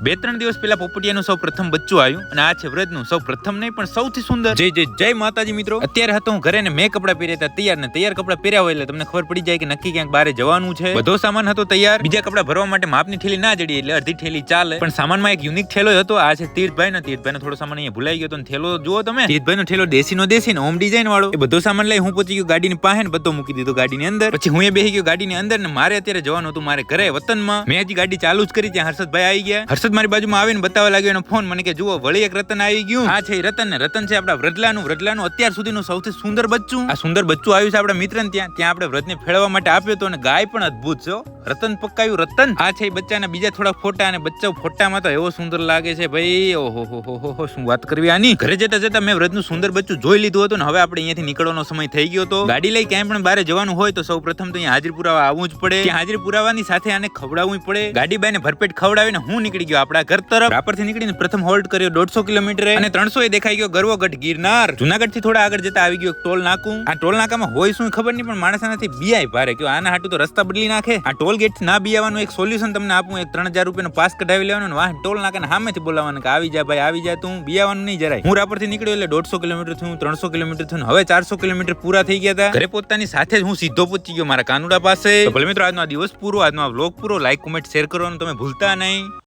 2-3 દિવસ પહેલા પોપટિયાનું સૌ પ્રથમ બચ્ચું આવ્યું અને આ છે વ્રજનું સૌ પ્રથમ નહીં પણ સૌથી સુંદર. જય જય જય માતાજી મિત્રો. અત્યારે હતો હું ઘરે ને મેં કપડા પહેર્યા હતા તૈયાર ને તૈયાર કપડા પહેર્યા હોય એટલે તમને ખબર પડી જાય કે નક્કી ક્યાંક બહાર જવાનું છે. બધો સામાન હતો તૈયાર. બીજા કપડા ભરવા માટે માપની થેલી ના જડી એટલે અડધી થેલી ચાલે, પણ સામાનમાં એક યુનિક થેલો હતો. આ છે તીર્થભાઈનો થોડો સામાન અહીંયા ભૂલાઈ ગયો તો થેલો જુઓ તમે. તીર્થભાઈનો થેલો દેશી ને ઓમ ડિઝાઇન વાળો. એ બધો સામાન લઈ હું પહોંચી ગયો ગાડીની પાસે ને બધો મૂકી દીધો ગાડીની અંદર. પછી હું બેસી ગયો ગાડીની અંદર ને મારે અત્યારે જવાનું હતું મારે ઘરે વતનમાં. મેં હજી ગાડી ચાલુ જ કરી ત્યાં હર્ષદભાઈ આવી ગયા. હર્ષદ મારી બાજુમાં આવીને બતાવવા લાગ્યો એનો ફોન. મને કે જુઓ વળી એક રતન આવી ગયું. આ છે રતન ને રતન છે આપડા વ્રજલાનું અત્યાર સુધીનું સૌથી સુંદર બચ્ચું. આ સુંદર બચ્ચું આવ્યું છે આપડા મિત્ર ને ત્યાં આપણે વ્રજને ફેળવવા માટે આપ્યો હતો અને ગાય પણ અદ્ભુત છે. રતન પક્કાયું રતન. આ છે બચ્ચાના બીજા થોડા ફોટા અને બચ્ચો ફોટામાં તો એવો સુંદર લાગે છે ભાઈ. ઓહો શું વાત કરવી આની. ઘરે જતા મેં વ્રજનું સુંદર બચ્ચું જોઈ લીધું હતું ને હવે આપણે અહીંયાથી નીકળવાનો સમય થઈ ગયો હતો. ગાડી લઈ ક્યાંય પણ બહાર જવાનું હોય તો સૌ પ્રથમ તો અહીંયા હાજરી પુરાવા આવવું જ પડે. ત્યાં હાજરી પુરાવાની સાથે આને ખવડાવવું પડે. ગાડી બાઈને ભરપેટ ખવડાવીને હું નીકળી ગયો આપણા ઘર તરફ. રાપરથી નીકળીને પ્રથમ હોલ્ડ કર્યો 150 કિલોમીટર અને 300 એ દેખાઈ ગયો ગરવોગઢ ગિરનાર. જુનાગઢ થી થોડા આગળ જતા આવી ગયો ટોલ નાકું. આ ટોલ નાકામાં હોય શું ખબર નહીં પણ માણસાનાથી બીઆઈ ભારે કે આના હાટુ તો રસ્તા બદલી નાખે. આ ટોલ ગેટ ના બીવાનું એક સોલ્યુશન તમને આપું. એક 3000 રૂપિયાનો પાસ કઢાવી લેવાનો ને વાહ ટોલ નાકાને સામેથી બોલાવવાનું કે આવી જા ભાઈ આવી જા, તું બીવાનું નહીં જરાય. હું રાપરથી નીકળ્યો એટલે 150 કિલોમીટર થયું, 300 કિલોમીટર થયું, હવે 400 કિલોમીટર પૂરા થઈ ગયા હતા. ઘરે પહોંચતાની સાથે જ હું સીધો પહોંચી ગયો મારા કાનુડા પાસે. તો ભલે મિત્રો આજનો આ દિવસ પૂરો, આજનો આ વ્લોગ પૂરો. લાઈક કોમેન્ટ શેર કરવાનું તમે ભૂલતા નહીં.